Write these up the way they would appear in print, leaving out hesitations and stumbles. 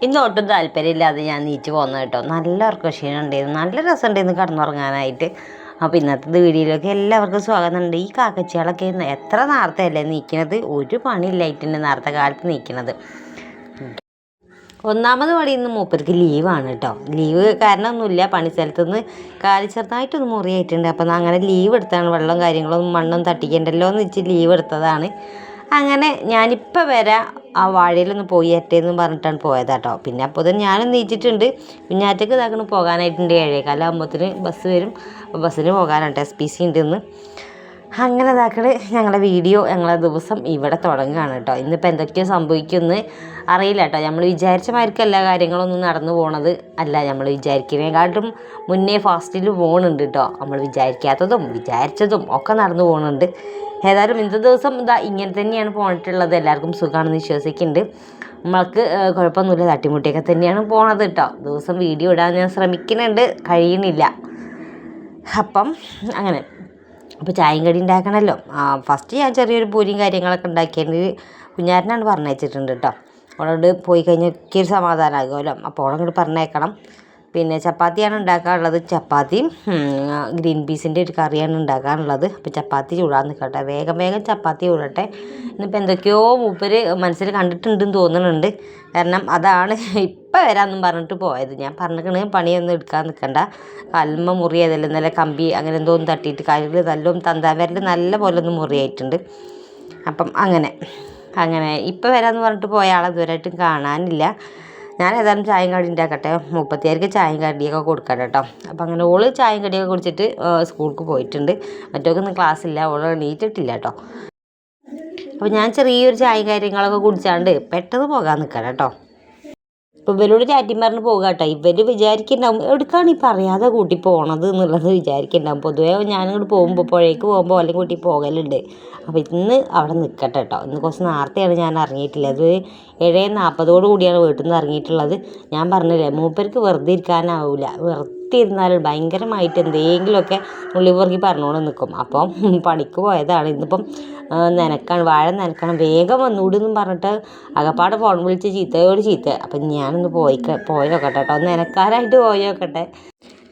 ഇന്ന് ഒട്ടും താല്പര്യമില്ലാതെ ഞാൻ നീച്ച് പോകുന്നത് കേട്ടോ. നല്ല ഉറക്കക്ഷീണം ഉണ്ടായിരുന്നു, നല്ല രസമുണ്ടായിരുന്നു കിടന്നുറങ്ങാനായിട്ട്. അപ്പോൾ ഇന്നത്തെ വീഡിയോയിലേക്ക് എല്ലാവർക്കും സ്വാഗതമുണ്ട്. ഈ കാക്കച്ചികളൊക്കെ എത്ര നേരത്തെ അല്ലേ നീക്കുന്നത്, ഒരു പണിയില്ലായിട്ടുണ്ട് നേരത്തെ കാലത്ത് നീക്കുന്നത്. ഒന്നാമത് പണി ഇന്ന് മൂപ്പർക്ക് ലീവാണ് കേട്ടോ. ലീവ് കാരണമൊന്നുമില്ല, പണിസ്ഥലത്തുനിന്ന് കാല് ചെറുതായിട്ടൊന്ന് മുറിയായിട്ടുണ്ട്. അപ്പം അങ്ങനെ ലീവ് എടുത്താണ്, വെള്ളം കാര്യങ്ങളൊന്നും മണ്ണും തട്ടിക്കണ്ടല്ലോ എന്ന് വെച്ച് ലീവ് എടുത്തതാണ്. അങ്ങനെ ഞാനിപ്പോൾ വരാം, ആ വാഴയിലൊന്ന് പോയി എത്തേന്ന് പറഞ്ഞിട്ടാണ് പോയതാട്ടോ. പിന്നെ അപ്പോൾ തന്നെ ഞാനും നീച്ചിട്ടുണ്ട്. കുഞ്ഞാറ്റക്ക് ഇതാക്കണം പോകാനായിട്ടുണ്ട്. 7:15 ആകുമ്പോഴത്തേന് ബസ് വരും. അപ്പോൾ ബസ്സിന് പോകാനായിട്ട് SPC ഉണ്ട് ഇന്ന്. അങ്ങനെ ഇതാക്കണ ഞങ്ങളുടെ വീഡിയോ, ഞങ്ങളെ ദിവസം ഇവിടെ തുടങ്ങുകയാണ് കേട്ടോ. ഇന്നിപ്പോൾ എന്തൊക്കെയോ സംഭവിക്കുമെന്ന് അറിയില്ല കേട്ടോ. നമ്മൾ വിചാരിച്ച മാതിരിക്ക് എല്ലാ കാര്യങ്ങളൊന്നും നടന്നു പോണത് അല്ല, നമ്മൾ വിചാരിക്കുന്നതിനെക്കാട്ടും മുന്നേ ഫാസ്റ്റിൽ പോകുന്നുണ്ട് കേട്ടോ. നമ്മൾ വിചാരിക്കാത്തതും വിചാരിച്ചതും ഒക്കെ നടന്നു പോകുന്നുണ്ട്. ഏതായാലും ഇന്നത്തെ ദിവസം ഇങ്ങനെ തന്നെയാണ് പോയിട്ടുള്ളത്. എല്ലാവർക്കും സുഖമാണെന്ന് വിശ്വസിക്കുന്നുണ്ട്. നമ്മൾക്ക് കുഴപ്പമൊന്നുമില്ല, തട്ടിമുട്ടിയൊക്കെ തന്നെയാണ് പോണത് കേട്ടോ. ദിവസം വീഡിയോ ഇടാൻ ഞാൻ ശ്രമിക്കുന്നുണ്ട്, കഴിയുന്നില്ല. അപ്പം അങ്ങനെ അപ്പോൾ ചായയും കടി ഉണ്ടാക്കണമല്ലോ. ഫസ്റ്റ് ഞാൻ ചെറിയൊരു പൂരിയും കാര്യങ്ങളൊക്കെ ഉണ്ടാക്കിയത് കുഞ്ഞാരനാണ് പറഞ്ഞയച്ചിട്ടുണ്ട് കേട്ടോ. അവളോട് പോയി കഴിഞ്ഞാൽ ഒരു സമാധാനമാകുമല്ലോ. അപ്പോൾ അവളങ്ങോട്ട് പറഞ്ഞേക്കണം. പിന്നെ ചപ്പാത്തിയാണ് ഉണ്ടാക്കാനുള്ളത്. ചപ്പാത്തിയും ഗ്രീൻ പീസിൻ്റെ ഒരു കറിയാണ് ഉണ്ടാക്കാനുള്ളത്. അപ്പോൾ ചപ്പാത്തി ചൂടാൻ നിൽക്കട്ടെ, വേഗം ചപ്പാത്തി ചൂടട്ടെ. ഇന്നിപ്പോൾ എന്തൊക്കെയോ മൂപ്പര് മനസ്സിൽ കണ്ടിട്ടുണ്ടെന്ന് തോന്നുന്നുണ്ട്. കാരണം അതാണ് ഇപ്പം വരാമെന്നും പറഞ്ഞിട്ട് പോയത്. ഞാൻ പറഞ്ഞിട്ട് പണിയൊന്നും എടുക്കാൻ നിൽക്കണ്ട, കല്ലുമ്മ മുറിയായതല്ല, നല്ല കമ്പി അങ്ങനെ എന്തോന്നും തട്ടിയിട്ട് കാലിൽ നല്ലും തന്താവരിൽ നല്ല പോലെ ഒന്ന് മുറിയായിട്ടുണ്ട്. അപ്പം അങ്ങനെ ഇപ്പം വരാമെന്ന് പറഞ്ഞിട്ട് പോയ ആളെ ഇതുവരെയായിട്ടും കാണാനില്ല. ഞാൻ ഏതായാലും ചായയും കടി ഉണ്ടാക്കട്ടെ, 30 ചായയും കടിയൊക്കെ കൊടുക്കട്ടെ കേട്ടോ. അപ്പം അങ്ങനെ ഓള് ചായയും കടിയൊക്കെ കുടിച്ചിട്ട് സ്കൂൾക്ക് പോയിട്ടുണ്ട്. മറ്റൊക്കെ ക്ലാസ്സില്ല, ഓള് എണീറ്റിട്ടില്ല കേട്ടോ. അപ്പോൾ ഞാൻ ചെറിയൊരു ചായയും കാര്യങ്ങളൊക്കെ കുടിച്ചാണ്ട് പെട്ടെന്ന് പോകാൻ നിൽക്കണം കേട്ടോ. ഇപ്പോൾ ഇവരോട് ചാറ്റിയും പറഞ്ഞ് പോകുക കേട്ടോ. ഇവർ വിചാരിക്കുന്നുണ്ടാവും എവിടേക്കാണ് ഈ പറയാതെ കൂട്ടി പോകണത് എന്നുള്ളത് വിചാരിക്കുന്നുണ്ടാവും. പൊതുവേ ഞാനിങ്ങോട്ട് പോകുമ്പോൾ പുഴയ്ക്ക് പോകുമ്പോൾ അല്ലെങ്കിൽ കൂട്ടി പോകലുണ്ട്. അപ്പോൾ ഇന്ന് അവിടെ നിൽക്കട്ടെ കേട്ടോ. ഇന്ന് കുറച്ച് നേരത്തെയാണ് ഞാൻ ഇറങ്ങിയിട്ടില്ല. 7:40 കൂടിയാണ് വീട്ടിൽ നിന്ന് ഇറങ്ങിയിട്ടുള്ളത്. ഞാൻ പറഞ്ഞില്ലേ, മൂപ്പർക്ക് വെറുതെ ഇരിക്കാനാവില്ല. വെറുതെ ഇരുന്നാലും ഭയങ്കരമായിട്ട് എന്തെങ്കിലുമൊക്കെ ഉള്ളിപ്പുറക്കി പറഞ്ഞുകൊണ്ട് നിൽക്കും. അപ്പം പണിക്ക് പോയതാണ്. ഇന്നിപ്പം വാഴ നനക്കണം, വേഗം വന്നൂടെന്നും പറഞ്ഞിട്ട് അകപ്പാടെ ഫോൺ വിളിച്ച് ചീത്ത. അപ്പം ഞാനൊന്ന് പോയോക്കട്ടെ കേട്ടോ, നനക്കാനായിട്ട് പോയോക്കട്ടെ.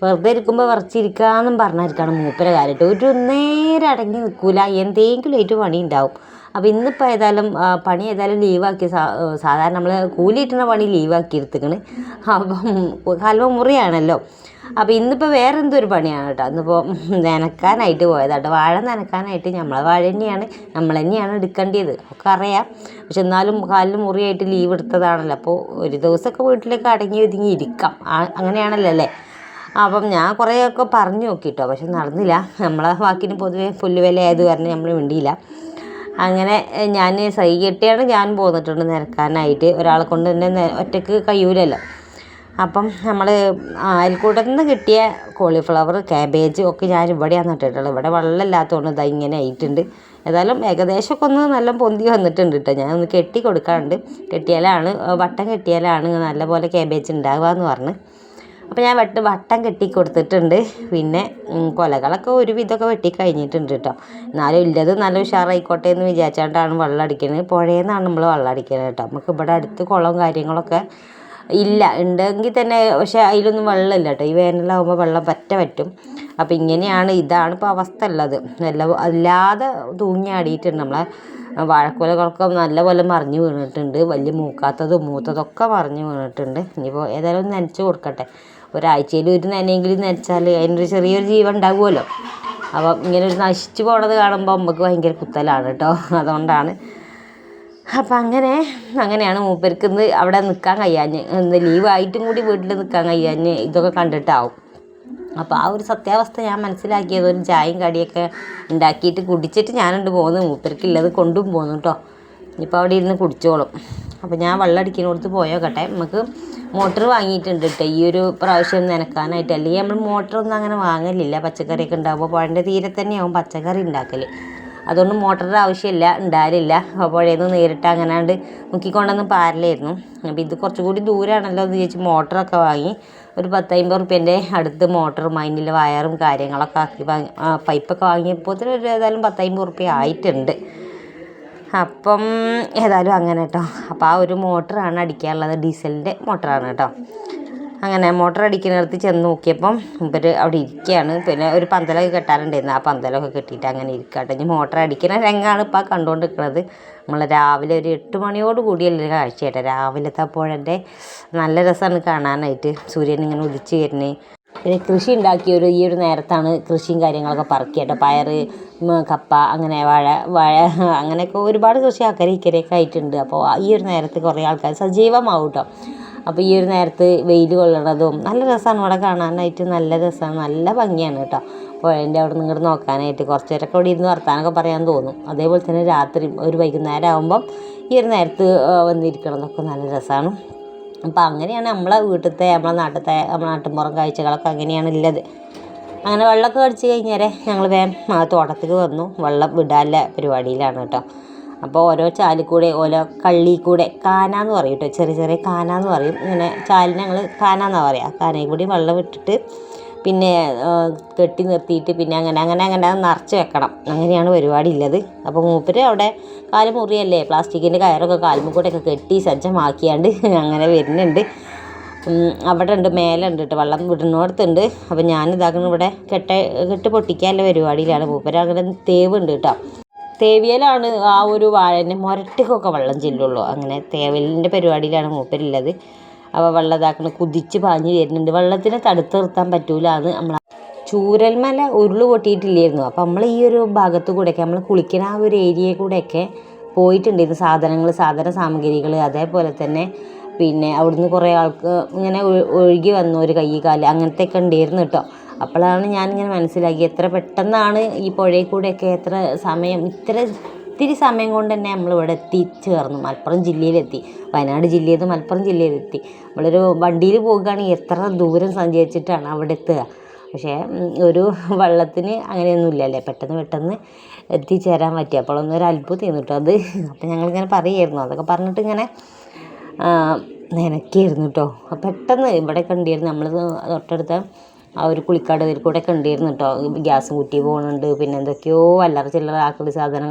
വെറുതെ ഇരിക്കുമ്പോൾ വിറച്ചിരിക്കാമെന്നും പറഞ്ഞിരിക്കണം മൂപ്പരെ കാര്യമായിട്ട്. ഒരു നേരം അടങ്ങി നിൽക്കില്ല, എന്തെങ്കിലും ആയിട്ട് പണി ഉണ്ടാവും. അപ്പോൾ ഇന്നിപ്പോൾ പണി ലീവാക്കി. സാധാരണ നമ്മൾ കൂലി കിട്ടുന്ന പണി ലീവാക്കി എടുത്തിക്കണ്. അപ്പം കാൽമ മുറിയാണല്ലോ. അപ്പോൾ ഇന്നിപ്പോൾ വേറെ എന്തൊരു പണിയാണ് കേട്ടോ. ഇന്നിപ്പോൾ നനക്കാനായിട്ട് പോയതാട്ടോ. വാഴ നനക്കാനായിട്ട് നമ്മൾ തന്നെയാണ് എടുക്കേണ്ടത്, ഒക്കെ അറിയാം. പക്ഷെ എന്നാലും കാലിൽ മുറിയായിട്ട് ലീവ് എടുത്തതാണല്ലോ. അപ്പോൾ ഒരു ദിവസമൊക്കെ വീട്ടിലേക്ക് അടങ്ങി ഒതുങ്ങി ഇരിക്കാം, അങ്ങനെയാണല്ലോ അല്ലേ. അപ്പം ഞാൻ കുറേയൊക്കെ പറഞ്ഞു നോക്കിട്ടോ, പക്ഷെ നടന്നില്ല. നമ്മളെ വാക്കിന് പൊതുവെ പുല്ലുവില ആയത് കാരണം നമ്മൾ മിണ്ടിയില്ല. അങ്ങനെ ഞാൻ കെട്ടിയാണ് ഞാൻ പോന്നിട്ടുണ്ട് നനക്കാനായിട്ട്. ഒരാളെ കൊണ്ട് തന്നെ ഒറ്റയ്ക്ക് കഴിയൂലല്ലോ. അപ്പം നമ്മൾ അയൽക്കൂട്ടത്തിൽ നിന്ന് കിട്ടിയ കോളിഫ്ലവർ, കാബേജ് ഒക്കെ ഞാൻ ഇവിടെയാണ് നട്ടിട്ടുള്ളത്. ഇവിടെ വെള്ളമില്ലാത്തതുകൊണ്ട് ഇങ്ങനെ ആയിട്ടുണ്ട്. ഏതായാലും ഏകദേശമൊക്കെ ഒന്ന് നല്ല പൊന്തി വന്നിട്ടുണ്ട് കേട്ടോ. ഞാൻ ഒന്ന് കെട്ടി കൊടുക്കാറുണ്ട്. വട്ടം കെട്ടിയാലാണ് നല്ലപോലെ കാബേജ് ഉണ്ടാവുക എന്ന് പറഞ്ഞ്. അപ്പോൾ ഞാൻ വട്ടം കെട്ടി കൊടുത്തിട്ടുണ്ട്. പിന്നെ കൊലകളൊക്കെ ഒരുവിധമൊക്കെ വെട്ടി കഴിഞ്ഞിട്ടുണ്ട് കേട്ടോ. എന്നാലും ഇല്ലത് നല്ല ഉഷാറായിക്കോട്ടെ എന്ന് വിചാരിച്ചാണ്ടാണ് വെള്ളം അടിക്കുന്നത്. പുഴയിൽ നിന്നാണ് നമ്മൾ വെള്ളം അടിക്കുന്നത് കേട്ടോ. നമുക്ക് ഇവിടെ അടുത്ത് കുളവും കാര്യങ്ങളൊക്കെ ഇല്ല, ഉണ്ടെങ്കിൽ തന്നെ പക്ഷേ അതിലൊന്നും വെള്ളമില്ല കേട്ടോ. ഈ വേനലാകുമ്പോൾ വെള്ളം പറ്റും. അപ്പോൾ ഇതാണ് ഇപ്പോൾ അവസ്ഥ ഉള്ളത്. അല്ലാതെ തൂങ്ങിയാടിയിട്ടുണ്ട്. നമ്മളെ വാഴക്കുലകളൊക്കെ നല്ലപോലെ മറിഞ്ഞ് വീണിട്ടുണ്ട്. വലിയ മൂത്തതൊക്കെ മറിഞ്ഞ് വീണിട്ടുണ്ട്. ഇനിയിപ്പോൾ ഏതായാലും ഒന്ന് നനച്ച് കൊടുക്കട്ടെ. ഒരാഴ്ചയിൽ ഒരു നനയെങ്കിലും നനച്ചാൽ അതിനൊരു ചെറിയൊരു ജീവൻ ഉണ്ടാകുമല്ലോ. അപ്പം ഇങ്ങനെ ഒരു നശിച്ചു പോണത് കാണുമ്പോൾ നമുക്ക് ഭയങ്കര കുത്തലാണ് കേട്ടോ. അതുകൊണ്ടാണ്. അപ്പം അങ്ങനെയാണ് മൂപ്പർക്ക് ഇന്ന് അവിടെ നിൽക്കാൻ കഴിയാഞ്ഞ്, ഇന്ന് ലീവായിട്ടും കൂടി വീട്ടിൽ നിൽക്കാൻ കഴിയാഞ്ഞ് ഇതൊക്കെ കണ്ടിട്ടാവും. അപ്പോൾ ആ ഒരു സത്യാവസ്ഥ ഞാൻ മനസ്സിലാക്കിയത് ഒരു ചായയും കടിയൊക്കെ ഉണ്ടാക്കിയിട്ട് കുടിച്ചിട്ട് ഞാനുണ്ട് പോകുന്നത്. മൂപ്പർക്കുള്ളത് കൊണ്ടും പോകുന്നു കേട്ടോ. ഇപ്പോൾ അവിടെ ഇരുന്ന് കുടിച്ചോളും. അപ്പോൾ ഞാൻ വെള്ളം അടിക്കുന്നിടത്ത് പോയോക്കട്ടെ. നമുക്ക് മോട്ടർ വാങ്ങിയിട്ടുണ്ട് കേട്ടോ ഈ ഒരു പ്രാവശ്യം നനക്കാനായിട്ട്. അല്ലെങ്കിൽ നമ്മൾ മോട്ടറൊന്നും അങ്ങനെ വാങ്ങലില്ല. പച്ചക്കറിയൊക്കെ ഉണ്ടാകുമ്പോൾ പുഴൻ്റെ തീരെ തന്നെയാവും പച്ചക്കറി ഉണ്ടാക്കൽ. അതുകൊണ്ട് മോട്ടറിൻ്റെ ആവശ്യമില്ല, ഉണ്ടാവില്ല. പുഴയിൽ നിന്ന് നേരിട്ട് അങ്ങനാണ്ട് മുക്കിക്കൊണ്ടൊന്നും പാരലായിരുന്നു. അപ്പോൾ ഇത് കുറച്ചുകൂടി ദൂരമാണല്ലോ എന്ന് ചോദിച്ച് മോട്ടറൊക്കെ വാങ്ങി. ഒരു 10-50 റുപ്യേൻ്റെ അടുത്ത് മോട്ടറും അതിൻ്റെ വയറും കാര്യങ്ങളൊക്കെ ആക്കി പൈപ്പൊക്കെ വാങ്ങിയപ്പോൾ ഏതായാലും 10-50 റുപ്യ ആയിട്ടുണ്ട്. അപ്പം ഏതായാലും അങ്ങനെ കേട്ടോ. അപ്പോൾ ആ ഒരു മോട്ടറാണ് അടിക്കാനുള്ളത്, ഡീസലിൻ്റെ മോട്ടറാണ് കേട്ടോ. അങ്ങനെ മോട്ടർ അടിക്കുന്നിടത്ത് ചെന്ന് നോക്കിയപ്പം ഇവർ അവിടെ ഇരിക്കുകയാണ്. പിന്നെ ഒരു പന്തലൊക്കെ കെട്ടാറുണ്ടായിരുന്നു, ആ പന്തലൊക്കെ കെട്ടിയിട്ട് അങ്ങനെ ഇരിക്കട്ടെ. ഇനി മോട്ടർ അടിക്കുന്ന രംഗമാണ് ഇപ്പോൾ കണ്ടുകൊണ്ടിരിക്കുന്നത്. നമ്മൾ രാവിലെ ഒരു 8 മണിയോട് കൂടിയല്ലേ കാഴ്ചയായിട്ട്, രാവിലത്തെ പുഴൻ്റെ നല്ല രസമാണ് കാണാനായിട്ട്, സൂര്യൻ ഇങ്ങനെ ഉദിച്ച് വരുന്നത്. പിന്നെ കൃഷി ഉണ്ടാക്കിയൊരു ഈ ഒരു നേരത്താണ് കൃഷിയും കാര്യങ്ങളൊക്കെ പറക്കിയിട്ട് പയർ, കപ്പ, അങ്ങനെ വാഴ അങ്ങനെയൊക്കെ ഒരുപാട് കൃഷി അക്കരെ ഇക്കരെയൊക്കെ ആയിട്ടുണ്ട്. അപ്പോൾ ഈ ഒരു നേരത്ത് കുറേ ആൾക്കാർ സജീവമാവും കേട്ടോ. അപ്പോൾ ഈ ഒരു നേരത്ത് വെയിൽ കൊള്ളണതും നല്ല രസമാണ് ഇവിടെ കാണാനായിട്ട്, നല്ല രസമാണ്, നല്ല ഭംഗിയാണ് കേട്ടോ. പുഴേൻ്റെ അവിടെ നിന്ന് ഇങ്ങോട്ട് നോക്കാനായിട്ട് കുറച്ച് നേരമൊക്കെ ഇവിടെ ഇരുന്ന് വർത്താനൊക്കെ പറയാൻ തോന്നും. അതേപോലെ തന്നെ രാത്രി ഒരു വൈകുന്നേരം ആകുമ്പം ഈ ഒരു നേരത്ത് വന്നിരിക്കണതൊക്കെ നല്ല രസമാണ്. അപ്പോൾ അങ്ങനെയാണ് നമ്മളെ വീട്ടിലത്തെ നമ്മളെ നാട്ടിൻപുറം കാഴ്ചകളൊക്കെ അങ്ങനെയാണ് ഉള്ളത്. അങ്ങനെ വെള്ളമൊക്കെ അടിച്ച് കഴിഞ്ഞാൽ ഞങ്ങൾ വേഗം തോട്ടത്തിൽ വന്നു, വെള്ളം വിടാനുള്ള പരിപാടിയിലാണ് കേട്ടോ. അപ്പോൾ ഓരോ ചാലിൽ കൂടെ ഓരോ കള്ളി കൂടെ കാനാന്ന് പറയും കേട്ടോ, ചെറിയ ചെറിയ കാനാന്ന് പറയും. ഇങ്ങനെ ചാലിന് ഞങ്ങൾ കാനാന്നാണ് പറയുക. കാനയിൽ കൂടി വെള്ളം വിട്ടിട്ട് പിന്നെ കെട്ടി നിർത്തിയിട്ട് പിന്നെ അങ്ങനെ നിറച്ച് വെക്കണം. അങ്ങനെയാണ് പരിപാടി ഉള്ളത്. അപ്പോൾ മൂപ്പര് അവിടെ കാല് മുറിയല്ലേ, പ്ലാസ്റ്റിക്കിൻ്റെ കയറൊക്കെ കാലുമ്മ കൂടെയൊക്കെ കെട്ടി സജ്ജമാക്കിയാണ്ട് അങ്ങനെ വരുന്നുണ്ട്. അവിടെ ഉണ്ട്, മേലെ ഉണ്ട് കേട്ടോ, വെള്ളം വിടുന്നിടത്തുണ്ട്. അപ്പോൾ ഞാനിതാക്കുന്ന ഇവിടെ കെട്ട് പൊട്ടിക്കാനുള്ള പരിപാടിയിലാണ്. മൂപ്പര് അങ്ങനെ തേവുണ്ട് കേട്ടോ. തേവിയലാണ് ആ ഒരു വാഴൻ്റെ മുരട്ടിക്കൊക്കെ വെള്ളം ചെല്ലുള്ളൂ. അങ്ങനെ തേവലിൻ്റെ പരിപാടിയിലാണ് മൂപ്പരുള്ളത്. അപ്പോൾ വെള്ളം ഇതാക്കണം, കുതിച്ച് പാഞ്ഞ് വരുന്നുണ്ട്. വെള്ളത്തിനെ തടുത്ത് നിർത്താൻ പറ്റൂല. അത് നമ്മൾ ചൂരൽമല ഉരുള് പൊട്ടിയിട്ടില്ലായിരുന്നു. അപ്പോൾ നമ്മൾ ഈ ഒരു ഭാഗത്ത് കൂടെയൊക്കെ നമ്മൾ കുളിക്കുന്ന ആ ഒരു ഏരിയയിൽ കൂടെയൊക്കെ പോയിട്ടുണ്ടായിരുന്നു. സാധന സാമഗ്രികൾ, അതേപോലെ തന്നെ പിന്നെ അവിടുന്ന് കുറേ ആൾക്ക് ഇങ്ങനെ ഒഴുകി വന്നു, ഒരു കൈ കാല് അങ്ങനത്തെയൊക്കെ ഉണ്ടായിരുന്നു കേട്ടോ. അപ്പോഴാണ് ഞാനിങ്ങനെ മനസ്സിലാക്കി എത്ര പെട്ടെന്നാണ് ഈ പുഴയിൽ കൂടെയൊക്കെ എത്ര സമയം, ഇത്തിരി സമയം കൊണ്ട് തന്നെ നമ്മളിവിടെ എത്തിച്ചേർന്നു. മലപ്പുറം ജില്ലയിലെത്തി, വയനാട് ജില്ലയിൽ നിന്ന് മലപ്പുറം ജില്ലയിലെത്തി. നമ്മളൊരു വണ്ടിയിൽ പോകുകയാണെങ്കിൽ എത്ര ദൂരം സഞ്ചരിച്ചിട്ടാണ് അവിടെ എത്തുക. പക്ഷേ ഒരു വെള്ളത്തിന് അങ്ങനെയൊന്നുമില്ലല്ലേ, പെട്ടെന്ന് എത്തിച്ചേരാൻ പറ്റി. അപ്പോഴൊന്നൊരു അത്ഭുതം കേട്ടോ അത്. അപ്പോൾ ഞങ്ങളിങ്ങനെ പറയുമായിരുന്നു, അതൊക്കെ പറഞ്ഞിട്ട് ഇങ്ങനെ നനയ്ക്കായിരുന്നു കേട്ടോ. പെട്ടെന്ന് ഇവിടെ കണ്ടിരുന്നു, നമ്മൾ തൊട്ടടുത്ത ആ ഒരു കുളിക്കാട് കൂടെ കണ്ടിരുന്നു കേട്ടോ. ഗ്യാസ് കുറ്റി പോകുന്നുണ്ട്, പിന്നെ എന്തൊക്കെയോ അല്ലറ ചില്ലറ ആക്രി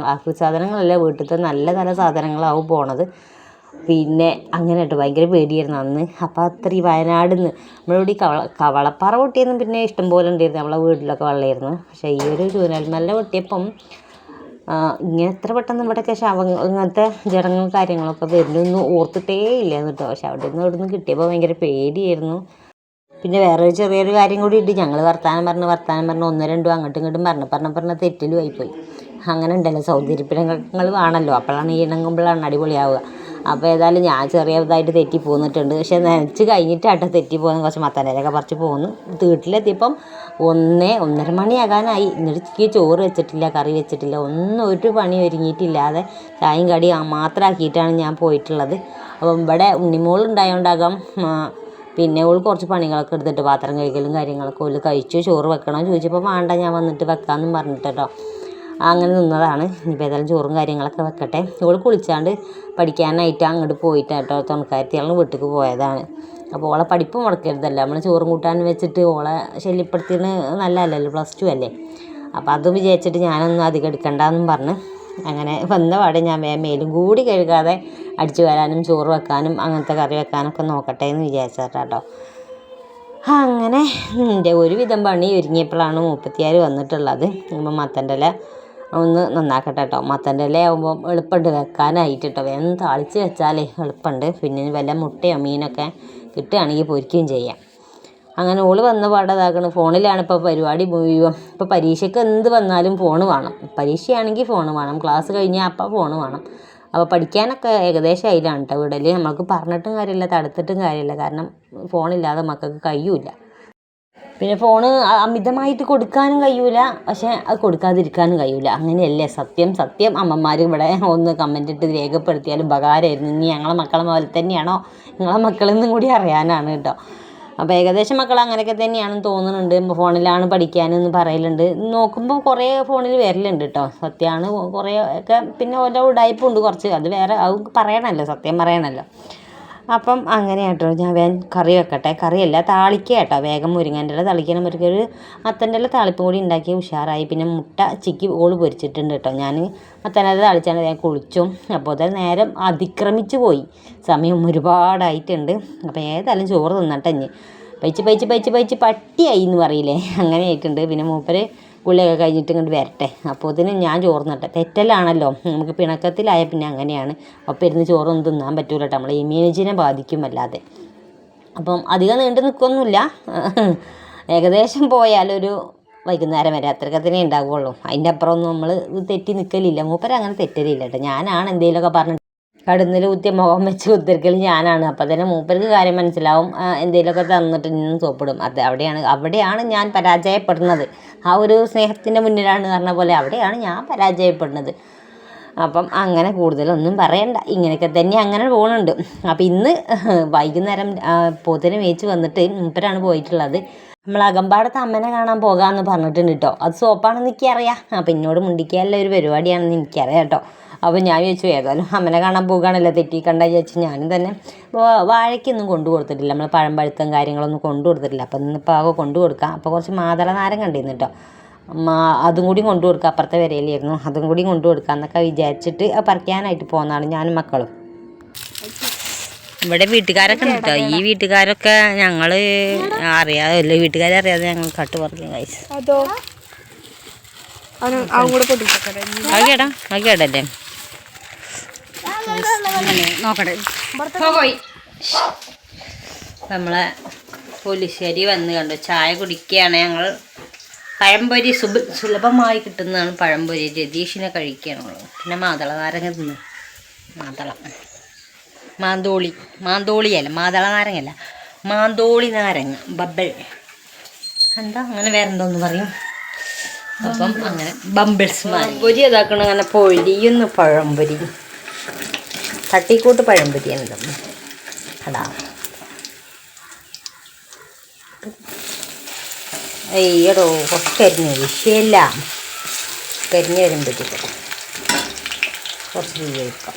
സാധനങ്ങളല്ല, വീട്ടിലത്തെ നല്ല സാധനങ്ങളാവും പോണത്. പിന്നെ അങ്ങനെ കേട്ടോ, ഭയങ്കര പേടിയായിരുന്നു അന്ന്. അപ്പോൾ അത്രയും വയനാട് നിന്ന് നമ്മളിവിടെ കവളപ്പാറ പൊട്ടിയൊന്നും പിന്നെ ഇഷ്ടംപോലെ ഉണ്ടായിരുന്നു, നമ്മളെ വീട്ടിലൊക്കെ വെള്ളമായിരുന്നു. പക്ഷേ ഈ ഒരു ചൂരൽമല പൊട്ടിയപ്പം ഇങ്ങനെ എത്ര പെട്ടെന്ന് ഇവിടെയൊക്കെ ഇങ്ങനത്തെ ജടങ്ങളും കാര്യങ്ങളൊക്കെ വരുന്നൊന്നും ഓർത്തിട്ടേ ഇല്ലായിരുന്നു കേട്ടോ. പക്ഷെ അവിടെ നിന്ന് കിട്ടിയപ്പോൾ ഭയങ്കര പേടിയായിരുന്നു. പിന്നെ വേറൊരു ചെറിയൊരു കാര്യം കൂടി ഉണ്ട്. ഞങ്ങൾ വർത്താനം പറഞ്ഞ് 1 2 അങ്ങോട്ടും ഇങ്ങോട്ടും പറഞ്ഞ തെറ്റിലും ആയിപ്പോയി. അങ്ങനെ ഉണ്ടല്ലോ, സൗന്ദര്യപ്പിണങ്ങൾ വേണമല്ലോ, അപ്പോഴാണ് ഈ ഇണങ്ങുമ്പോഴാണ് അടിപൊളിയാവുക. അപ്പോൾ ഏതായാലും ഞാൻ ചെറിയതായിട്ട് തെറ്റി പോന്നിട്ടുണ്ട്. പക്ഷേ നനച്ച് കഴിഞ്ഞിട്ടാട്ടോ തെറ്റി പോകുന്നത്. കുറച്ച് മത്തനേരൊക്കെ പറിച്ച് പോന്ന് വീട്ടിലെത്തിയപ്പം 1-1:30 മണിയാകാനായി. എന്നിട്ട് ചോറ് വെച്ചിട്ടില്ല, കറി വെച്ചിട്ടില്ല, ഒരു പണി ഒരുങ്ങിയിട്ടില്ലാതെ ചായയും കടിയും മാത്രമാക്കിയിട്ടാണ് ഞാൻ പോയിട്ടുള്ളത്. അപ്പം ഇവിടെ ഉണ്ണിമോളുണ്ടായോണ്ടാകാം പിന്നെ ഓൾ കുറച്ച് പണികളൊക്കെ എടുത്തിട്ട് പാത്രം കഴുകലും കാര്യങ്ങളൊക്കെ ഓൾ കഴിച്ചു. ചോറ് വെക്കണമെന്ന് ചോദിച്ചപ്പോൾ വേണ്ട, ഞാൻ വന്നിട്ട് വെക്കാമെന്നും പറഞ്ഞിട്ട് കേട്ടോ അങ്ങനെ നിന്നതാണ്. ഇനിയിപ്പോൾ ഏതായാലും ചോറും കാര്യങ്ങളൊക്കെ വെക്കട്ടെ. ഓൾ കുളിച്ചാണ്ട് പഠിക്കാനായിട്ട് അങ്ങോട്ട് പോയിട്ട് കേട്ടോ തുണക്കാരത്തിയാളും വീട്ടിലേക്ക് പോയതാണ്. അപ്പോൾ ഓളെ പഠിപ്പ് മുടക്കരുതല്ലോ, നമ്മൾ ചോറും കൂട്ടാൻ വെച്ചിട്ട് ഓളെ ശല്യപ്പെടുത്തിയത് നല്ലതല്ലല്ലോ, +2 അല്ലേ. അപ്പോൾ അതും വിചാരിച്ചിട്ട് ഞാനൊന്നും അധികം എടുക്കണ്ടെന്നും പറഞ്ഞ് അങ്ങനെ വന്ന പാടെ ഞാൻ മേലും കൂടി കഴുകാതെ അടിച്ചു വരാനും ചോറ് വെക്കാനും അങ്ങനത്തെ കറി വെക്കാനൊക്കെ നോക്കട്ടെ എന്ന് വിചാരിച്ചാട്ടോ. അങ്ങനെ എൻ്റെ ഒരുവിധം പണി ഒരുങ്ങിയപ്പോഴാണ് 36 വന്നിട്ടുള്ളത്. അപ്പോൾ മത്തൻ്റെ ഇല ഒന്ന് നന്നാക്കട്ടെ കേട്ടോ. മത്തൻ്റെ ഇല ആകുമ്പോൾ എളുപ്പമുണ്ട് വെക്കാനായിട്ട് കേട്ടോ, വേഗം താളിച്ച് വെച്ചാലേ എളുപ്പമുണ്ട്. പിന്നെ വല്ല മുട്ടയോ മീനൊക്കെ കിട്ടുകയാണെങ്കിൽ പൊരിക്കുകയും ചെയ്യാം. അങ്ങനെ ഓള് വന്ന പാടതാക്കണം. ഫോണിലാണ് ഇപ്പോൾ പരിപാടി മുഴുവൻ. ഇപ്പോൾ പരീക്ഷയ്ക്ക് എന്ത് വന്നാലും ഫോണ് വേണം. പരീക്ഷയാണെങ്കിൽ ഫോണ് വേണം, ക്ലാസ് കഴിഞ്ഞാൽ അപ്പം ഫോണ് വേണം. അപ്പോൾ പഠിക്കാനൊക്കെ ഏകദേശം അതിലാണ് കേട്ടോ വിടൽ. നമ്മൾക്ക് പറഞ്ഞിട്ടും കാര്യമില്ല, തടുത്തിട്ടും കാര്യമില്ല. കാരണം ഫോണില്ലാതെ മക്കൾക്ക് കഴിയൂല. പിന്നെ ഫോണ് അമിതമായിട്ട് കൊടുക്കാനും കഴിയൂല, പക്ഷേ അത് കൊടുക്കാതിരിക്കാനും കഴിയൂല. അങ്ങനെയല്ലേ സത്യം. അമ്മമാർ ഇവിടെ ഒന്ന് കമൻ്റ് ഇട്ട് രേഖപ്പെടുത്തിയാലും ഉപകാരമായിരുന്നു. ഇനി ഞങ്ങളെ മക്കളെ പോലെ തന്നെയാണോ നിങ്ങളെ മക്കളെന്നും കൂടി അറിയാനാണ് കേട്ടോ. അപ്പോൾ ഏകദേശം മക്കൾ അങ്ങനെയൊക്കെ തന്നെയാണെന്ന് തോന്നുന്നുണ്ട്. ഫോണിലാണ് പഠിക്കാനെന്ന് പറയലുണ്ട്. നോക്കുമ്പോൾ കുറേ ഫോണിൽ വരലുണ്ട് കേട്ടോ, സത്യമാണ്. കുറേ ഒക്കെ പിന്നെ ഓരോ ഉടായ്പുണ്ട് കുറച്ച്, അത് വേറെ അത് പറയണമല്ലോ, സത്യം പറയണമല്ലോ. അപ്പം അങ്ങനെ കേട്ടോ ഞാൻ വേഗം കറി വെക്കട്ടെ. കറിയല്ല താളിക്കുക കേട്ടോ, വേഗം മുരിങ്ങൻ്റെ ഇല തളിക്കണം. ഒരു മത്തൻ്റെ ഇല താളിപ്പും കൂടി ഉണ്ടാക്കി ഉഷാറായി. പിന്നെ മുട്ട ചിക്കി ഓള് പൊരിച്ചിട്ടുണ്ട് കേട്ടോ. ഞാൻ മത്തൻ്റെ ഇല തളിച്ചാണ് ഞാൻ കുളിച്ചും. അപ്പോൾ അത് നേരം അതിക്രമിച്ചു പോയി, സമയം ഒരുപാടായിട്ടുണ്ട്. അപ്പോൾ ഏതായാലും ചോറ് തിന്നട്ടെ. ഇനി പൈച്ച് പട്ടിയായി എന്ന് പറയില്ലേ, അങ്ങനെ ആയിട്ടുണ്ട്. പിന്നെ മൂപ്പര് കുളിയൊക്കെ കഴിഞ്ഞിട്ട് ഇങ്ങോട്ട് വരട്ടെ. അപ്പോൾ ഇതിന് ഞാൻ ചോറുന്നട്ടെ. തെറ്റലാണല്ലോ, നമുക്ക് പിണക്കത്തിലായ പിന്നെ അങ്ങനെയാണ്. ഒപ്പം ഇരുന്ന് ചോറൊന്നും തിന്നാൻ പറ്റൂല കേട്ടോ, നമ്മളെ ഇമ്മ്യൂണിറ്റിനെ ബാധിക്കും അല്ലാതെ. അപ്പം അധികം നീണ്ടു നിൽക്കൊന്നുമില്ല, ഏകദേശം പോയാലൊരു വൈകുന്നേരം വരെ അത്രക്കത്തിനേ ഉണ്ടാവുകയുള്ളൂ. അതിൻ്റെ അപ്പുറമൊന്നും നമ്മൾ തെറ്റി നിൽക്കലില്ല. മൂപ്പര് അങ്ങനെ തെറ്റലില്ല കേട്ടോ. ഞാനാണ് എന്തെങ്കിലുമൊക്കെ പറഞ്ഞിട്ട് കടന്നിൽ കുത്തിയ മുഖം വെച്ച് കുത്തിരിക്കൽ ഞാനാണ്. അപ്പം തന്നെ മൂപ്പർക്ക് കാര്യം മനസ്സിലാവും. എന്തെങ്കിലുമൊക്കെ തന്നിട്ട് നിന്ന് സോപ്പിടും. അത് അവിടെയാണ് ഞാൻ പരാജയപ്പെടുന്നത്. ആ ഒരു സ്നേഹത്തിൻ്റെ മുന്നിലാണ് പറഞ്ഞ പോലെ അവിടെയാണ് ഞാൻ പരാജയപ്പെടുന്നത്. അപ്പം അങ്ങനെ കൂടുതലൊന്നും പറയണ്ട, ഇങ്ങനെയൊക്കെ തന്നെ അങ്ങനെ പോകുന്നുണ്ട്. അപ്പം ഇന്ന് വൈകുന്നേരം പോത്തിനെ മേച്ച് വന്നിട്ട് മൂപ്പരാണ് പോയിട്ടുള്ളത്. നമ്മൾ അകമ്പാടത്ത് അമ്മനെ കാണാൻ പോകാമെന്ന് പറഞ്ഞിട്ടുണ്ട് കേട്ടോ. അത് സോപ്പാണെന്ന് എനിക്കറിയാം. അപ്പം എന്നോട് മുണ്ടിക്കാനുള്ള ഒരു പരിപാടിയാണെന്ന് എനിക്കറിയാം കേട്ടോ. അപ്പോൾ ഞാൻ ചോദിച്ചു, ഏതായാലും അമ്മനെ കാണാൻ പോകുകയാണല്ലോ, തെറ്റിക്കണ്ട ചോദിച്ചു. ഞാനും തന്നെ വാഴയ്ക്കൊന്നും കൊണ്ടു കൊടുത്തിട്ടില്ല, നമ്മൾ പഴം പഴുത്തം കാര്യങ്ങളൊന്നും കൊണ്ടു കൊടുത്തിട്ടില്ല. അപ്പം ഇന്നിപ്പോൾ ആകെ കൊണ്ടു കൊടുക്കാം. അപ്പോൾ കുറച്ച് മാതള നാരങ്ങ ഉണ്ടായിരുന്നു കേട്ടോ, അതും കൂടി കൊണ്ടു കൊടുക്കുക. അപ്പുറത്തെ വരയിലായിരുന്നു, അതും കൂടി കൊണ്ടു കൊടുക്കുക എന്നൊക്കെ വിചാരിച്ചിട്ട് പറിക്കാനായിട്ട് പോകുന്നതാണ് ഞാനും മക്കളും. ഇവിടെ വീട്ടുകാരൊക്കെ ഉണ്ട് കേട്ടോ. ഈ വീട്ടുകാരൊക്കെ ഞങ്ങൾ അറിയാതെ, വീട്ടുകാരെ അറിയാതെ ഞങ്ങൾ കട്ട് പറിക്കും കഴിച്ചു. അത് കേടല്ലേ നോക്കട്ടെ. നമ്മളെ പുലിശ്ശേരി വന്ന് കണ്ടു, ചായ കുടിക്കുകയാണ് ഞങ്ങൾ. പഴംപൊരി സുലഭമായി കിട്ടുന്നതാണ് പഴംപൊരി. രതീഷിനെ കഴിക്കുകയാണ്. പിന്നെ മാതള നാരങ്ങ തിന്ന്, മാന്തോളിയല്ല, മാതള നാരങ്ങല്ല, മാന്തോളി നാരങ്ങ, ബബിൾ എന്താ അങ്ങനെ വേറെന്തോന്ന് പറയും. അപ്പം അങ്ങനെ ബംബിൾസ് പൊരി ഇതാക്കണം. അങ്ങനെ പൊരിയുന്നു പഴംപൊരി, തട്ടിക്കൂട്ട് പഴംപൊരി എന്താ അടാ. അയ്യടോ കുറച്ച് കരിഞ്ഞ വിഷയമില്ല, കരിഞ്ഞ് വരുമ്പോഴത്തേക്ക് കുറച്ച് തീ കഴിക്കാം.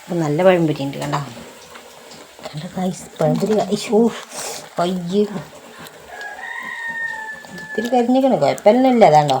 അപ്പം നല്ല പഴംപൊരി ഉണ്ട് കണ്ടോ, കണ്ട കായ്സ് പഴംപൊരി. അയ്യോ അയ്യോ ഇത്തിരി കരിഞ്ഞിരിക്കണേ, കുഴപ്പമൊന്നുമില്ല. അതാണ്ടോ